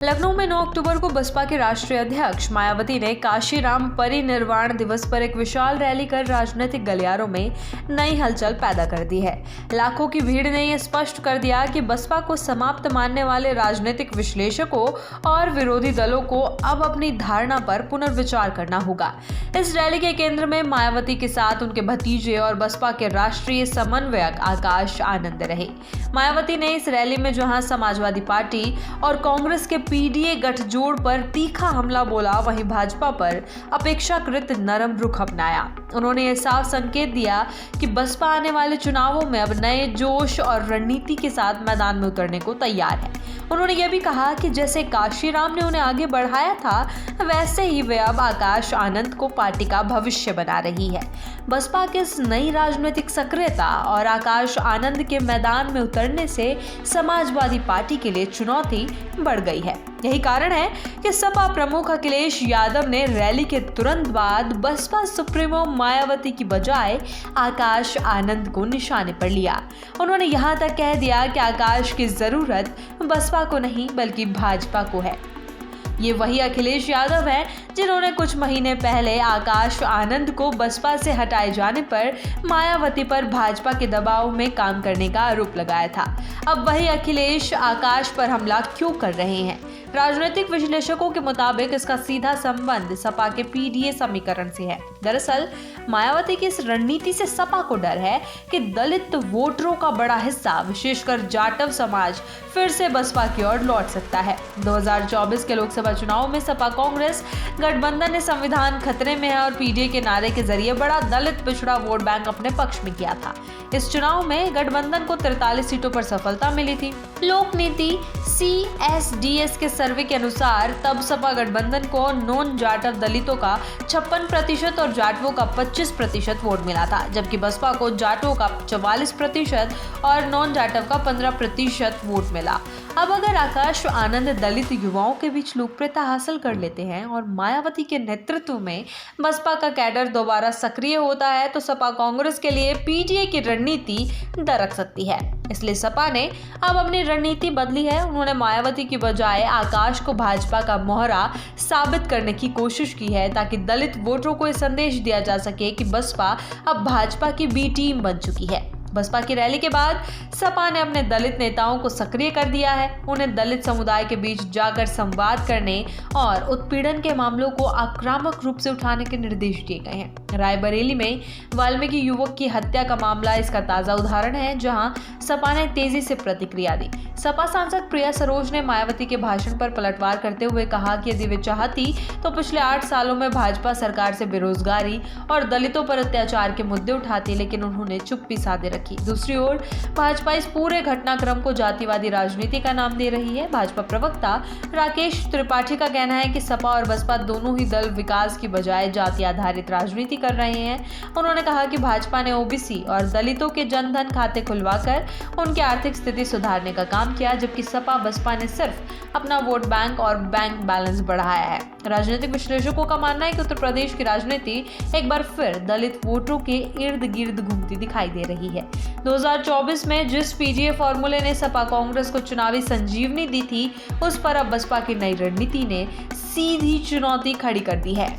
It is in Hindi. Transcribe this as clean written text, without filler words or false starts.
लखनऊ में 9 अक्टूबर को बसपा के राष्ट्रीय अध्यक्ष मायावती ने काशीराम परिनिर्वाण दिवस पर एक विशाल रैली कर राजनीतिक गलियारों में नई हलचल पैदा कर दी है। लाखों की भीड़ ने यह स्पष्ट कर दिया कि बसपा को समाप्त मानने वाले राजनीतिक विश्लेषकों और विरोधी दलों को अब अपनी धारणा पर पुनर्विचार करना होगा। इस रैली के केंद्र में मायावती के साथ उनके भतीजे और बसपा के राष्ट्रीय समन्वयक आकाश आनंद रहे। मायावती ने इस रैली में जहां समाजवादी पार्टी और कांग्रेस के पीडीए गठजोड़ पर तीखा हमला बोला, वहीं भाजपा पर अपेक्षाकृत नरम रुख अपनाया। उन्होंने यह साफ संकेत दिया कि बसपा आने वाले चुनावों में अब नए जोश और रणनीति के साथ मैदान में उतरने को तैयार है। उन्होंने यह भी कहा कि जैसे काशीराम ने उन्हें आगे बढ़ाया था, वैसे ही वे अब आकाश आनंद को पार्टी का भविष्य बना रही है। बसपा की इस नई राजनीतिक सक्रियता और आकाश आनंद के मैदान में उतरने से समाजवादी पार्टी के लिए चुनौती बढ़ गई है। यही कारण है कि सपा प्रमुख अखिलेश यादव ने रैली के तुरंत बाद बसपा सुप्रीमो मायावती की बजाय आकाश आनंद को निशाने पर लिया। उन्होंने यहां तक कह दिया कि आकाश की जरूरत बसपा को नहीं बल्कि भाजपा को है। ये वही अखिलेश यादव हैं जिन्होंने कुछ महीने पहले आकाश आनंद को बसपा से हटाए जाने पर मायावती पर भाजपा के दबाव में काम करने का आरोप लगाया था। अब वही अखिलेश आकाश पर हमला क्यों कर रहे हैं? राजनीतिक विश्लेषकों के मुताबिक इसका सीधा संबंध सपा के पीडीए समीकरण से है। दरअसल मायावती की इस रणनीति से सपा को डर है कि दलित वोटरों का बड़ा हिस्सा, विशेषकर जाटव समाज, फिर से बसपा की ओर लौट सकता है। 2024 के लोकसभा चुनाव में सपा कांग्रेस गठबंधन ने संविधान खतरे में है और पीडीए के नारे के जरिए बड़ा दलित पिछड़ा वोट बैंक अपने पक्ष में किया था। इस चुनाव में गठबंधन को 43 सीटों पर सफलता मिली थी। लोक नीति CSDS के सर्वे के अनुसार तब सपा गठबंधन को नॉन जाटव दलितों का 56% और जाटवों का 25% वोट मिला था, जबकि बसपा को जाटवों का 44% और नॉन जाटव का 15% वोट मिला। अब अगर आकाश आनंद दलित युवाओं के बीच लोकप्रियता हासिल कर लेते हैं और मायावती के नेतृत्व में बसपा का कैडर दोबारा सक्रिय होता है, तो सपा कांग्रेस के लिए पीडीए की रणनीति दरक सकती है। इसलिए सपा ने अब अपनी रणनीति बदली है। उन्होंने मायावती की बजाय आकाश को भाजपा का मोहरा साबित करने की कोशिश की है, ताकि दलित वोटरों को यह संदेश दिया जा सके कि बसपा अब भाजपा की बी टीम बन चुकी है। बसपा की रैली के बाद सपा ने अपने दलित नेताओं को सक्रिय कर दिया है। उन्हें दलित समुदाय के बीच जाकर संवाद करने और उत्पीड़न के मामलों को आक्रामक रूप से उठाने के निर्देश दिए गए हैं। रायबरेली में वाल्मीकि युवक की हत्या का मामला इसका ताजा उदाहरण है, जहां सपा ने तेजी से प्रतिक्रिया दी। सपा सांसद प्रिया सरोज ने मायावती के भाषण पर पलटवार करते हुए कहा कि यदि वे चाहती तो पिछले 8 सालों में भाजपा सरकार से बेरोजगारी और दलितों पर अत्याचार के मुद्दे उठाती, लेकिन उन्होंने चुप्पी साधे रखी। दूसरी ओर भाजपा इस पूरे घटनाक्रम को जातिवादी राजनीति का नाम दे रही है। भाजपा प्रवक्ता राकेश त्रिपाठी का कहना है कि सपा और बसपा दोनों ही दल विकास की बजाय जाति आधारित राजनीति कर रहे हैं। उन्होंने कहा कि भाजपा ने ओबीसी और दलितों के जनधन खाते खुलवाकर उनकी आर्थिक स्थिति सुधारने का काम किया, जबकि सपा बसपा ने सिर्फ अपना वोट बैंक और बैंक बैलेंस बढ़ाया है। राजनीतिक विश्लेषकों का मानना है कि उत्तर प्रदेश की राजनीति एक बार फिर दलित वोटरों के इर्द गिर्द घूमती दिखाई दे रही है। 2024 में जिस पीडीए फॉर्मूले ने सपा कांग्रेस को चुनावी संजीवनी दी थी, उस पर अब बसपा की नई रणनीति ने सीधी चुनौती खड़ी कर दी है।